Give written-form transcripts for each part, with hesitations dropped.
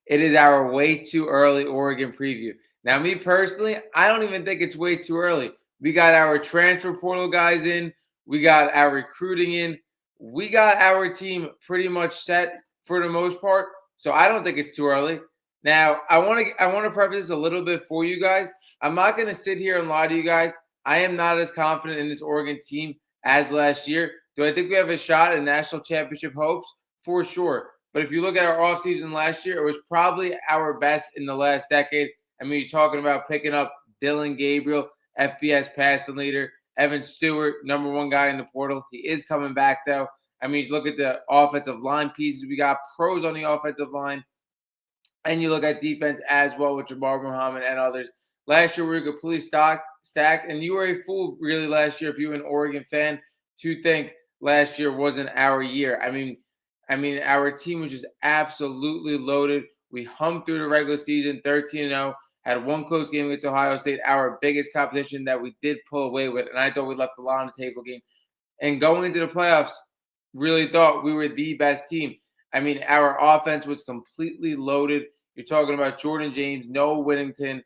it is our way too early Oregon preview. Now, me personally, I don't even think it's way too early. We got our transfer portal guys in, we got our recruiting in, we got our team pretty much set for the most part. So I don't think it's too early. Now, I want to preface this a little bit for you guys. I'm not going to sit here and lie to you guys. I am not as confident in this Oregon team as last year. Do I think we have a shot at national championship hopes? For sure. But if you look at our offseason last year, it was probably our best in the last decade. I mean, you're talking about picking up Dillon Gabriel, FBS passing leader, Evan Stewart, number one guy in the portal. He is coming back, though. I mean, you look at the offensive line pieces. We got pros on the offensive line. And you look at defense as well with Jabbar Muhammad and others. Last year, we were completely stacked. And you were a fool, really, last year, if you were an Oregon fan, to think last year wasn't our year. I mean, our team was just absolutely loaded. We hummed through the regular season 13-0, had one close game against Ohio State, our biggest competition that we did pull away with. And I thought we left a lot on the table game. And going into the playoffs, really thought we were the best team. I mean, our offense was completely loaded. You're talking about Jordan James, Noah Whittington,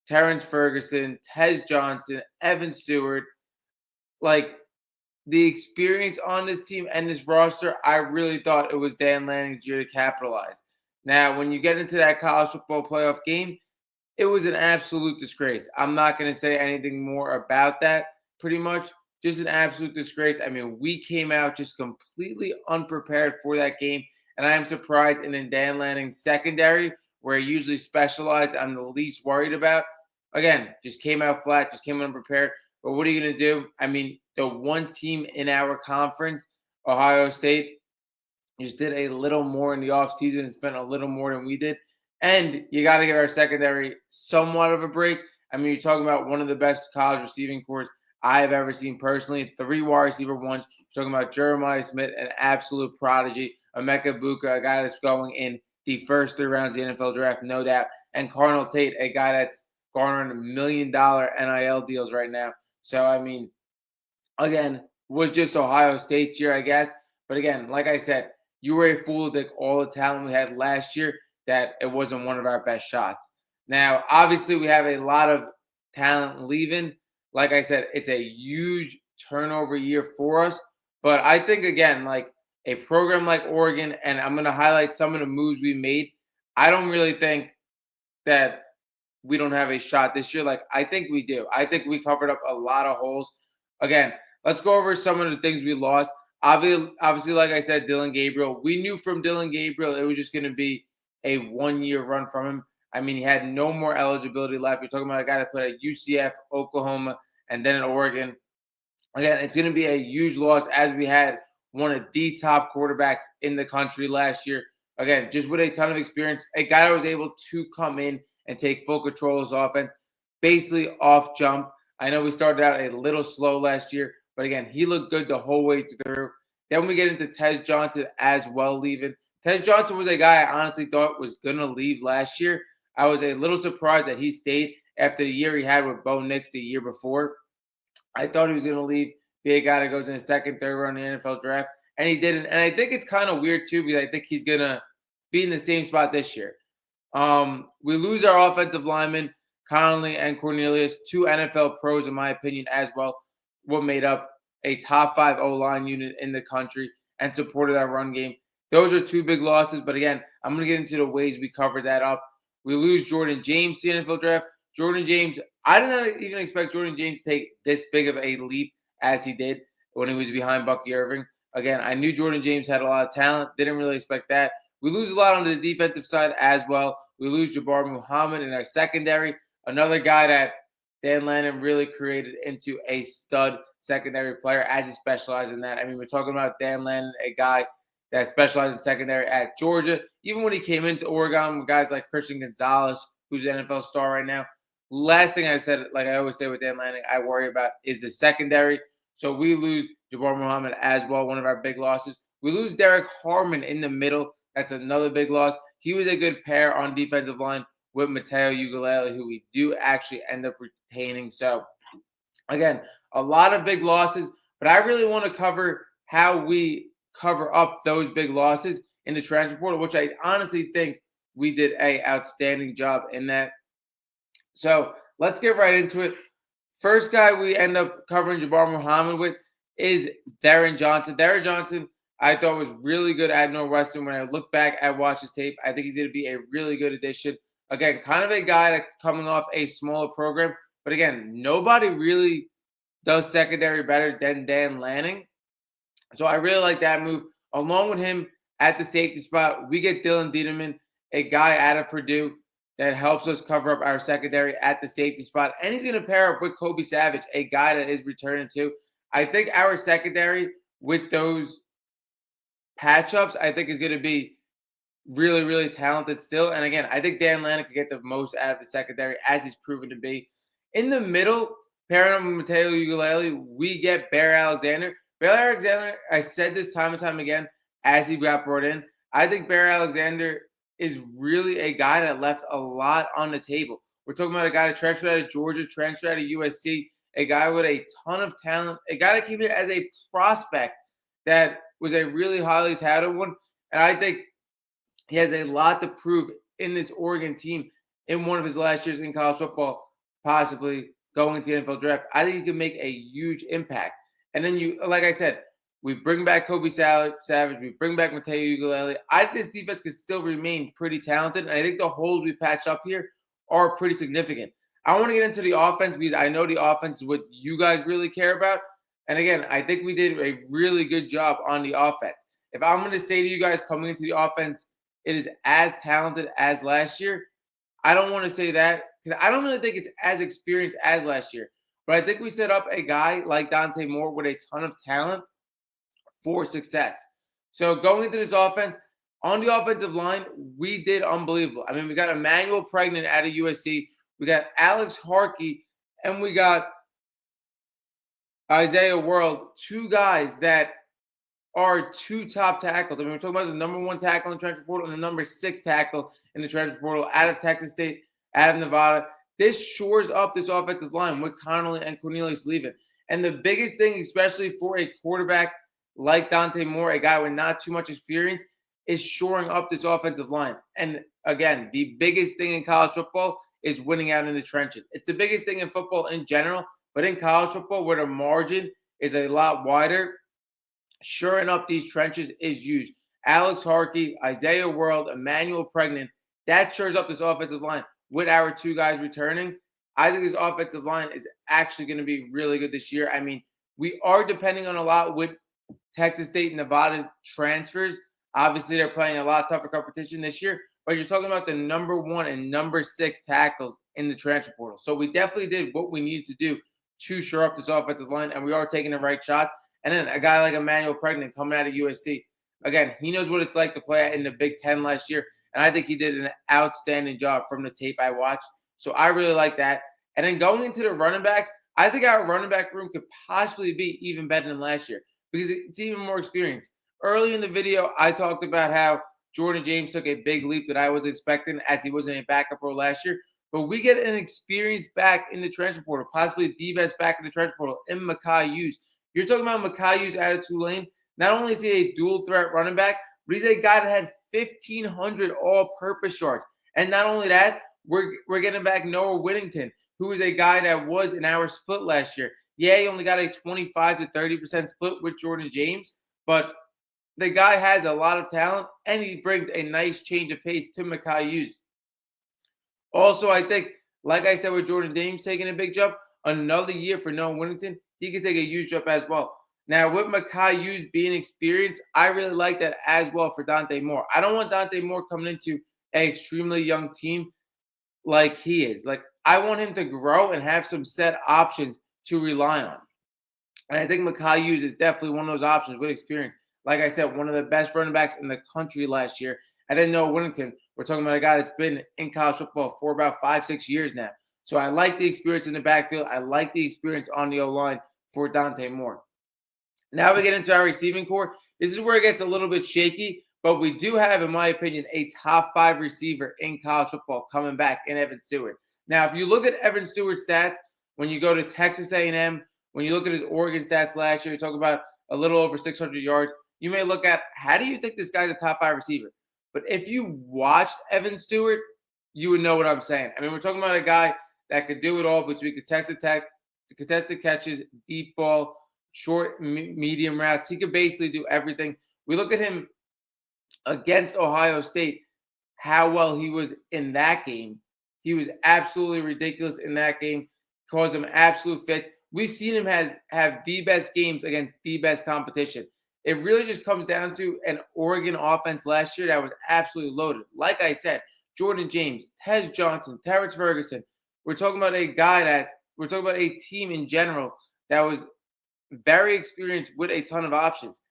Terrence Ferguson, Tez Johnson, Evan Stewart. Like, the experience on this team and this roster, I really thought it was Dan Lanning's year to capitalize. Now, when you get into that college football playoff game, it was an absolute disgrace. I'm not going to say anything more about that, pretty much. Just an absolute disgrace. I mean, we came out just completely unprepared for that game. And I am surprised in Dan Lanning's secondary, where he usually specialized, I'm the least worried about. Again, just came out flat, just came unprepared. But what are you going to do? I mean, the one team in our conference, Ohio State, just did a little more in the offseason and spent a little more than we did. And you got to give our secondary somewhat of a break. I mean, you're talking about one of the best college receiving corps I've ever seen personally. 3 wide receiver ones. You're talking about Jeremiah Smith, an absolute prodigy. Emeka Buka, a guy that's going in the first 3 rounds of the NFL draft, no doubt. And Cardinal Tate, a guy that's garnering $1 million NIL deals right now. So, I mean, again, was just Ohio State's year, I guess. But again, like I said, you were a fool to think all the talent we had last year that it wasn't one of our best shots. Now, obviously, we have a lot of talent leaving. Like I said, it's a huge turnover year for us. But I think, again, like a program like Oregon, and I'm going to highlight some of the moves we made, I don't really think that we don't have a shot this year. Like, I think we do. I think we covered up a lot of holes. Again, let's go over some of the things we lost. Obviously, like I said, Dillon Gabriel. We knew from Dillon Gabriel it was just going to be a 1-year run from him. I mean, he had no more eligibility left. You're talking about a guy that played at UCF, Oklahoma, and then at Oregon. Again, it's going to be a huge loss as we had one of the top quarterbacks in the country last year. Again, just with a ton of experience, a guy that was able to come in and take full control of his offense, basically off jump. I know we started out a little slow last year, but again, he looked good the whole way through. Then we get into Tez Johnson as well leaving. Tez Johnson was a guy I honestly thought was going to leave last year. I was a little surprised that he stayed after the year he had with Bo Nix the year before. I thought he was going to leave, be a guy that goes in the second, third round in the NFL draft, and he didn't. And I think it's kind of weird, too, because I think he's going to be in the same spot this year. We lose our offensive linemen, Connolly and Cornelius, 2 NFL pros, in my opinion, as well, what made up a top 5 O-line unit in the country and supported that run game. Those are 2 big losses, but again, I'm going to get into the ways we covered that up. We lose Jordan James to the NFL draft. Jordan James, I did not even expect Jordan James to take this big of a leap as he did when he was behind Bucky Irving. Again, I knew Jordan James had a lot of talent. Didn't really expect that. We lose a lot on the defensive side as well. We lose Jabbar Muhammad in our secondary, another guy that Dan Lanning really created into a stud secondary player as he specialized in that. I mean, we're talking about Dan Lanning, a guy that specialized in secondary at Georgia. Even when he came into Oregon with guys like Christian Gonzalez, who's an NFL star right now. Last thing I said, like I always say with Dan Lanning, I worry about is the secondary. So we lose Jabbar Muhammad as well, one of our big losses. We lose Derek Harmon in the middle. That's another big loss. He was a good pair on defensive line with Mateo Ugalele, who we do actually end up retaining. So, again, a lot of big losses, but I really want to cover how we cover up those big losses in the transfer portal, which I honestly think we did a outstanding job in that. So let's get right into it. First guy we end up covering Jabbar Muhammad with is Darren Johnson. Darren Johnson, I thought was really good at Northwestern. When I look back at watch his tape, I think he's going to be a really good addition. Again, kind of a guy that's coming off a smaller program, but again, nobody really does secondary better than Dan Lanning. So I really like that move. Along with him at the safety spot, we get Dylan Dieterman, a guy out of Purdue that helps us cover up our secondary at the safety spot. And he's going to pair up with Kobe Savage, a guy that is returning too. I think our secondary with those patch-ups, I think is going to be really, really talented still. And again, I think Dan Lanning could get the most out of the secondary as he's proven to be. In the middle, pairing up with Mateo Ugalele, we get Bear Alexander. Bear Alexander, I said this time and time again as he got brought in, I think Bear Alexander is really a guy that left a lot on the table. We're talking about a guy that transferred out of Georgia, transferred out of USC, a guy with a ton of talent, a guy that came in as a prospect that was a really highly touted one. And I think he has a lot to prove in this Oregon team in one of his last years in college football, possibly going into the NFL draft. I think he can make a huge impact. And then you, like I said, we bring back Kobe Savage. We bring back Mateo Ugalele. I think this defense could still remain pretty talented. And I think the holes we patch up here are pretty significant. I want to get into the offense because I know the offense is what you guys really care about. And again, I think we did a really good job on the offense. If I'm going to say to you guys coming into the offense, it is as talented as last year, I don't want to say that because I don't really think it's as experienced as last year. But I think we set up a guy like Dante Moore with a ton of talent for success. So going into this offense, on the offensive line, we did unbelievable. I mean, we got Emmanuel Pregnant out of USC. We got Alex Harkey, and we got Isaiah World, two guys that are two top tackles. I mean, we're talking about the number 1 tackle in the transfer portal and the number 6 tackle in the transfer portal out of Texas State, out of Nevada. This shores up this offensive line with Connolly and Cornelius leaving. And the biggest thing, especially for a quarterback like Dante Moore, a guy with not too much experience, is shoring up this offensive line. And again, the biggest thing in college football is winning out in the trenches. It's the biggest thing in football in general, but in college football, where the margin is a lot wider, shoring up these trenches is used. Alex Harkey, Isaiah World, Emmanuel Pregnant, that shores up this offensive line with our 2 guys returning. I think this offensive line is actually going to be really good this year. I mean, we are depending on a lot with Texas State and Nevada's transfers. Obviously, they're playing a lot tougher competition this year, but you're talking about the number 1 and number 6 tackles in the transfer portal. So we definitely did what we needed to do to shore up this offensive line, and we are taking the right shots. And then a guy like Emmanuel Pregnant coming out of USC. Again, he knows what it's like to play in the Big Ten last year, and I think he did an outstanding job from the tape I watched. So I really like that. And then going into the running backs, I think our running back room could possibly be even better than last year because it's even more experienced. Early in the video, I talked about how Jordan James took a big leap that I was expecting as he was in a backup role last year. But we get an experienced back in the transfer portal, possibly the best back in the transfer portal in Mekhi Hughes. You're talking about Mekhi Hughes out of Tulane. Not only is he a dual threat running back, but he's a guy that had 1,500 all-purpose yards. And not only that, we're getting back Noah Whittington, who is a guy that was in our split last year. Yeah, he only got a 25 to 30% split with Jordan James, but the guy has a lot of talent, and he brings a nice change of pace to Mekhi Hughes. Also, I think, like I said with Jordan James taking a big jump, another year for Noah Whittington, he can take a huge jump as well. Now, with Mekhi Hughes being experienced, I really like that as well for Dante Moore. I don't want Dante Moore coming into an extremely young team like he is. Like, I want him to grow and have some set options to rely on. And I think Mekhi Hughes is definitely one of those options with experience. Like I said, one of the best running backs in the country last year. I didn't know Whittington. We're talking about a guy that's been in college football for about 5-6 years now. So I like the experience in the backfield. I like the experience on the O-line for Dante Moore. Now we get into our receiving core. This is where it gets a little bit shaky, but we do have, in my opinion, a top 5 receiver in college football coming back in Evan Stewart. Now, if you look at Evan Stewart's stats, when you go to Texas A&M, when you look at his Oregon stats last year, you talk about a little over 600 yards. You may look at, how do you think this guy's a top 5 receiver? But if you watched Evan Stewart, you would know what I'm saying. I mean, we're talking about a guy that could do it all between contested catches, deep ball, short, medium routes. He could basically do everything. We look at him against Ohio State, how well he was in that game. He was absolutely ridiculous in that game, caused him absolute fits. We've seen him have the best games against the best competition. It really just comes down to an Oregon offense last year that was absolutely loaded. Like I said, Jordan James, Tez Johnson, Terrence Ferguson. We're talking about a team in general that was very experienced with a ton of options.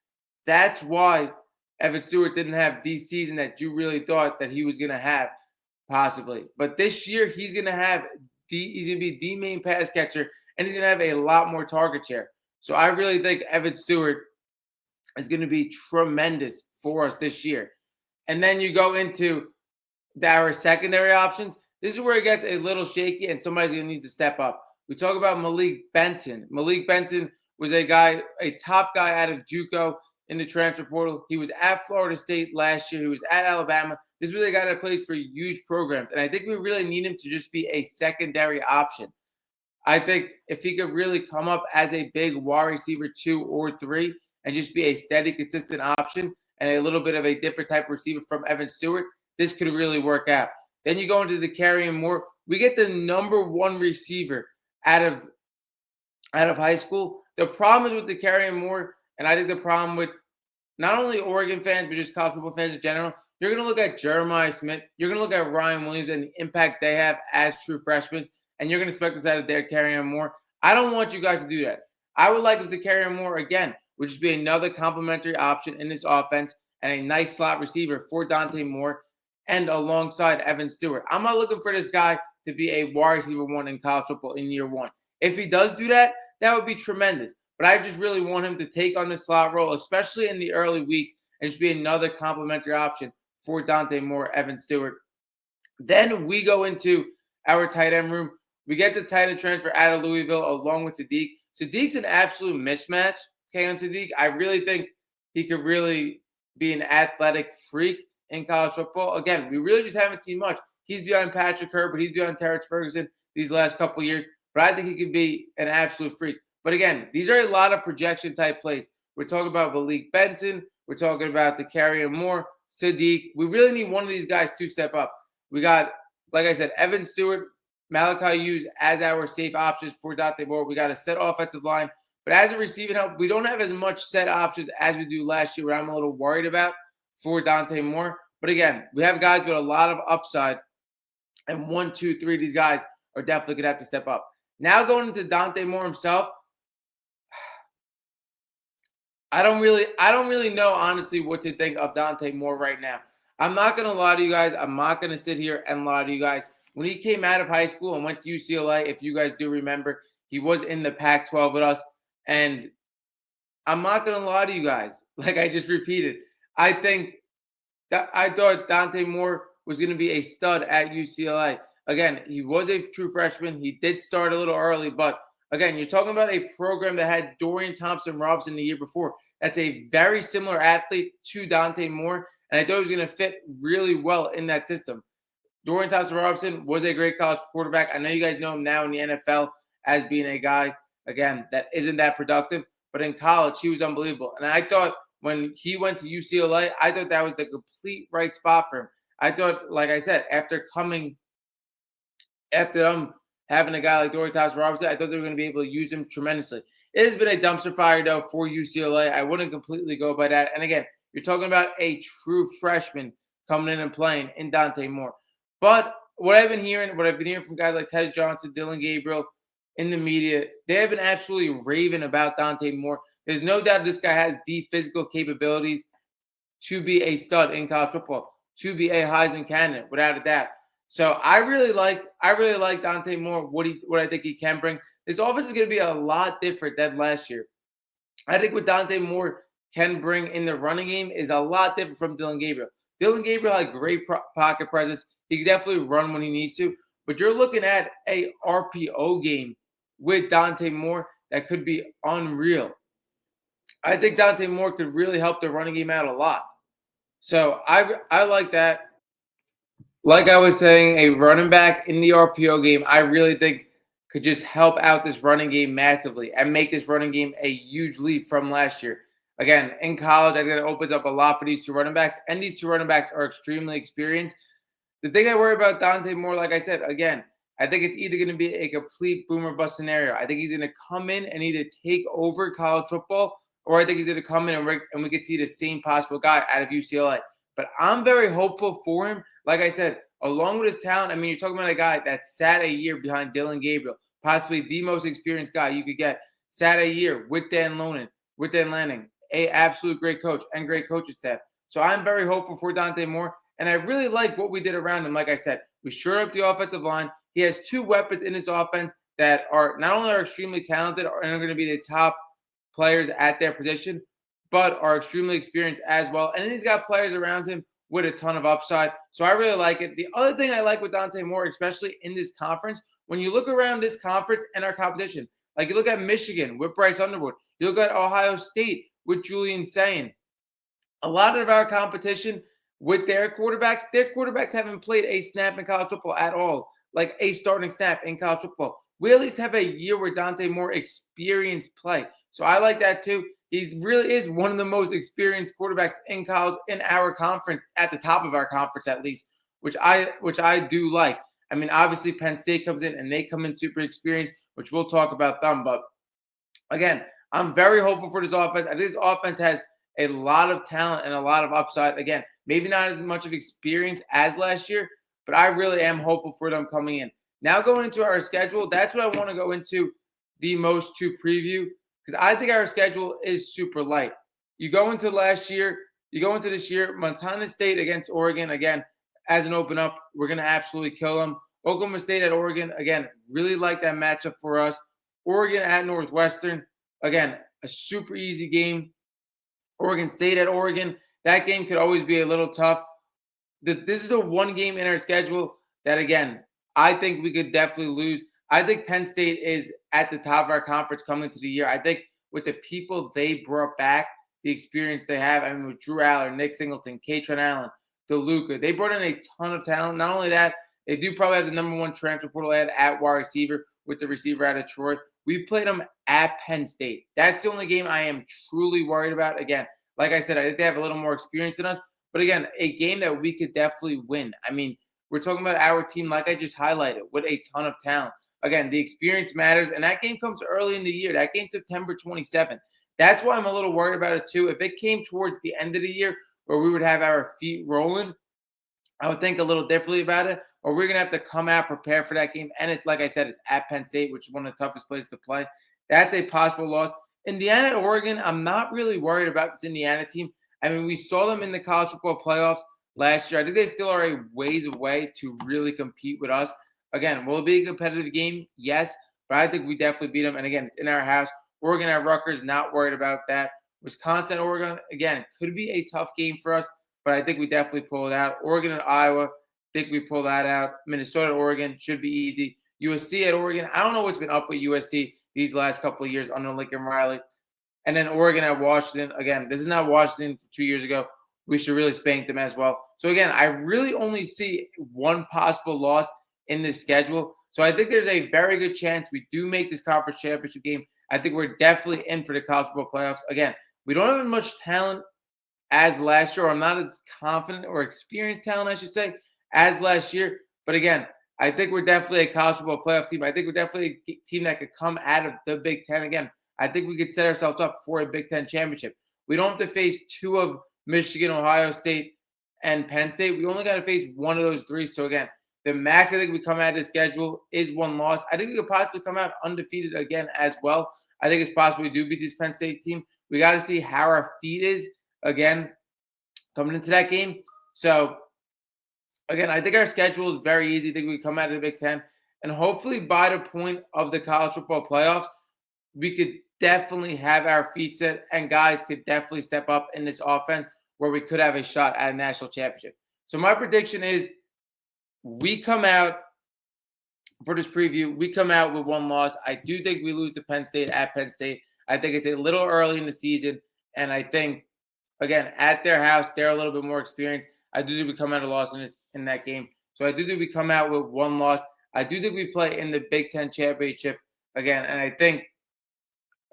That's why Evan Stewart didn't have the season that you really thought that he was going to have, possibly. But this year, he's going to be the main pass catcher, and he's going to have a lot more target share. So I really think Evan Stewart is going to be tremendous for us this year. And then you go into our secondary options. This is where it gets a little shaky, and somebody's going to need to step up. We talk about Malik Benson. Malik Benson was a top guy out of JUCO in the transfer portal. He was at Florida State last year. He was at Alabama. This was a guy that played for huge programs, and I think we really need him to just be a secondary option. I think if he could really come up as a big wide receiver 2 or 3 and just be a steady, consistent option and a little bit of a different type of receiver from Evan Stewart, this could really work out. Then you go into the Dakereon Moore. We get the number 1 receiver out of high school. The problem is with the Dakereon Moore, and I think the problem with not only Oregon fans, but just college football fans in general, you're going to look at Jeremiah Smith, you're going to look at Ryan Williams and the impact they have as true freshmen, and you're going to expect this out of Dakereon Moore. I don't want you guys to do that. I would like if Dakereon Moore, again, would just be another complementary option in this offense and a nice slot receiver for Dante Moore and alongside Evan Stewart. I'm not looking for this guy to be a wide receiver 1 in college football in year 1. If he does do that, that would be tremendous. But I just really want him to take on the slot role, especially in the early weeks, and just be another complementary option for Dante Moore, Evan Stewart. Then we go into our tight end room. We get the tight end transfer out of Louisville along with Sadiq. Sadiq's an absolute mismatch, on Sadiq. I really think he could really be an athletic freak in college football. Again, we really just haven't seen much. He's beyond Patrick Herbert. He's beyond Terrence Ferguson these last couple of years. But I think he could be an absolute freak. But again, these are a lot of projection type plays. We're talking about Malik Benson. We're talking about Dakereon Moore, Sadiq. We really need one of these guys to step up. We got, like I said, Evan Stewart, Malachi Hughes as our safe options for Dante Moore. We got a set offensive line. But as a receiving help, we don't have as much set options as we do last year, what I'm a little worried about for Dante Moore. But again, we have guys with a lot of upside. And 1, 2, 3 of these guys are definitely going to have to step up. Now going into Dante Moore himself, I don't really know, honestly, what to think of Dante Moore right now. I'm not going to lie to you guys. I'm not going to sit here and lie to you guys. When he came out of high school and went to UCLA, if you guys do remember, he was in the Pac-12 with us. And I'm not going to lie to you guys. Like I just repeated, I thought Dante Moore was going to be a stud at UCLA. Again, he was a true freshman. He did start a little early, but again, you're talking about a program that had Dorian Thompson-Robinson the year before. That's a very similar athlete to Dante Moore, and I thought he was going to fit really well in that system. Dorian Thompson-Robinson was a great college quarterback. I know you guys know him now in the NFL as being a guy, again, that isn't that productive, but in college, he was unbelievable. And I thought when he went to UCLA, I thought that was the complete right spot for him. I thought, like I said, after having a guy like Dorian Thompson-Robinson, I thought they were going to be able to use him tremendously. It has been a dumpster fire, though, for UCLA. I wouldn't completely go by that. And again, you're talking about a true freshman coming in and playing in Dante Moore. But what I've been hearing from guys like Tez Johnson, Dillon Gabriel in the media, they have been absolutely raving about Dante Moore. There's no doubt this guy has the physical capabilities to be a stud in college football, to be a Heisman candidate, without a doubt. So I really like Dante Moore, what I think he can bring. This offense is going to be a lot different than last year. I think what Dante Moore can bring in the running game is a lot different from Dillon Gabriel. Dillon Gabriel had great pocket presence. He can definitely run when he needs to. But you're looking at a RPO game with Dante Moore that could be unreal. I think Dante Moore could really help the running game out a lot. So I like that. Like I was saying, a running back in the RPO game, I really think could just help out this running game massively and make this running game a huge leap from last year. Again, in college, I think it opens up a lot for these two running backs, and these two running backs are extremely experienced. The thing I worry about Dante Moore, like I said, again, I think it's either going to be a complete boomer bust scenario. I think he's going to come in and either take over college football, or I think he's going to come in and we could see the same possible guy out of UCLA. But I'm very hopeful for him. Like I said, along with his talent, I mean, you're talking about a guy that sat a year behind Dillon Gabriel, possibly the most experienced guy you could get, sat a year with Dan Lanning, a absolute great coach and great coaching staff. So I'm very hopeful for Dante Moore. And I really like what we did around him. Like I said, we shored up the offensive line. He has two weapons in this offense that are not only are extremely talented and are going to be the top players at their position, but are extremely experienced as well. And then he's got players around him with a ton of upside. So I really like it. The other thing I like with Dante Moore, especially in this conference, when you look around this conference and our competition, like you look at Michigan with Bryce Underwood, you look at Ohio State with Julian Sayin, a lot of our competition with their quarterbacks haven't played a snap in college football at all, like a starting snap in college football. We at least have a year where Dante Moore experienced play. So I like that too. He really is one of the most experienced quarterbacks in college in our conference, at the top of our conference at least, which I do like. I mean, obviously Penn State comes in and they come in super experienced, which we'll talk about them. But again, I'm very hopeful for this offense. I think this offense has a lot of talent and a lot of upside. Again, maybe not as much of experience as last year, but I really am hopeful for them coming in. Now going into our schedule, that's what I want to go into the most to preview, because I think our schedule is super light. You go into this year, Montana State against Oregon, again, as an open up, we're going to absolutely kill them. Oklahoma State at Oregon, again, really like that matchup for us. Oregon at Northwestern, again, a super easy game. Oregon State at Oregon, that game could always be a little tough. This is the one game in our schedule that, again, I think we could definitely lose. I think Penn State is at the top of our conference coming into the year. I think with the people they brought back, the experience they have, I mean, with Drew Aller, Nick Singleton, Katron Allen, DeLuca, they brought in a ton of talent. Not only that, they do probably have the number one transfer portal ad at wide receiver with the receiver out of Troy. We played them at Penn State. That's the only game I am truly worried about. Again, like I said, I think they have a little more experience than us. But again, a game that we could definitely win. I mean, we're talking about our team, like I just highlighted, with a ton of talent. Again, the experience matters, and that game comes early in the year. That game September 27th. That's why I'm a little worried about it too. If it came towards the end of the year where we would have our feet rolling, I would think a little differently about it, or we're gonna have to come out prepared for that game. And it's like I said, it's at Penn State, which is one of the toughest places to play. That's a possible loss. Indiana, Oregon, I'm not really worried about this Indiana team. I mean, we saw them in the college football playoffs last year. I think they still are a ways away to really compete with us. Again, will it be a competitive game? Yes, but I think we definitely beat them. And again, it's in our house. Oregon at Rutgers, not worried about that. Wisconsin, Oregon, again, could be a tough game for us, but I think we definitely pull it out. Oregon and Iowa, think we pull that out. Minnesota, Oregon should be easy. USC at Oregon, I don't know what's been up with USC these last couple of years under Lincoln Riley. And then Oregon at Washington. Again, this is not Washington 2 years ago. We should really spank them as well. So again, I really only see one possible loss in this schedule. So I think there's a very good chance we do make this conference championship game. I think we're definitely in for the college football playoffs. Again, we don't have as much talent as last year, or I'm not as confident or experienced talent, I should say, as last year. But again, I think we're definitely a college football playoff team. I think we're definitely a team that could come out of the Big Ten. Again, I think we could set ourselves up for a Big Ten championship. We don't have to face two of Michigan, Ohio State, and Penn State. We only got to face one of those three. So again, the max I think we come out of the schedule is one loss. I think we could possibly come out undefeated again as well. I think it's possible we do beat this Penn State team. We got to see how our feet is again coming into that game. So again, I think our schedule is very easy. I think we come out of the Big Ten, and hopefully by the point of the college football playoffs, we could definitely have our feet set, and guys could definitely step up in this offense where we could have a shot at a national championship. So my prediction is we come out for this preview, we come out with one loss. I do think we lose to Penn State at Penn State. I think it's a little early in the season, and I think Again, at their house, they're a little bit more experienced. I do think we come out a loss in that game. So I do think we come out with one loss. I do think we play in the Big Ten championship again. And I think,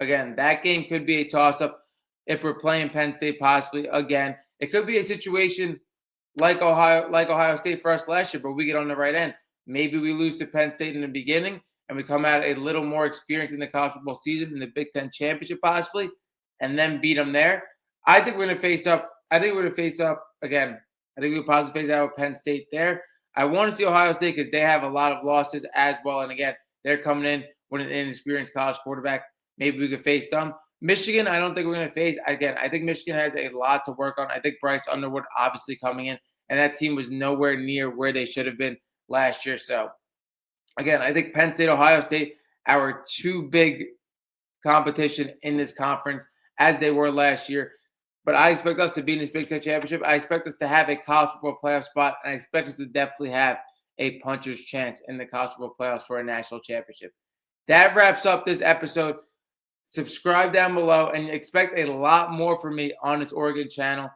again, that game could be a toss-up if we're playing Penn State possibly again. It could be a situation like Ohio State for us last year, but we get on the right end. Maybe we lose to Penn State in the beginning and we come out a little more experienced in the college football season in the Big Ten championship possibly, and then beat them there. I think we're going to face up. I think we're going to face up again. I think we'll possibly face out with Penn State there. I want to see Ohio State because they have a lot of losses as well. And again, they're coming in with an inexperienced college quarterback. Maybe we could face them. Michigan, I don't think we're going to face. Again, I think Michigan has a lot to work on. I think Bryce Underwood obviously coming in, and that team was nowhere near where they should have been last year. So, again, I think Penn State, Ohio State, our two big competition in this conference as they were last year. But I expect us to be in this Big Ten championship. I expect us to have a college football playoff spot, and I expect us to definitely have a puncher's chance in the college football playoffs for a national championship. That wraps up this episode. Subscribe down below and expect a lot more from me on this Oregon channel.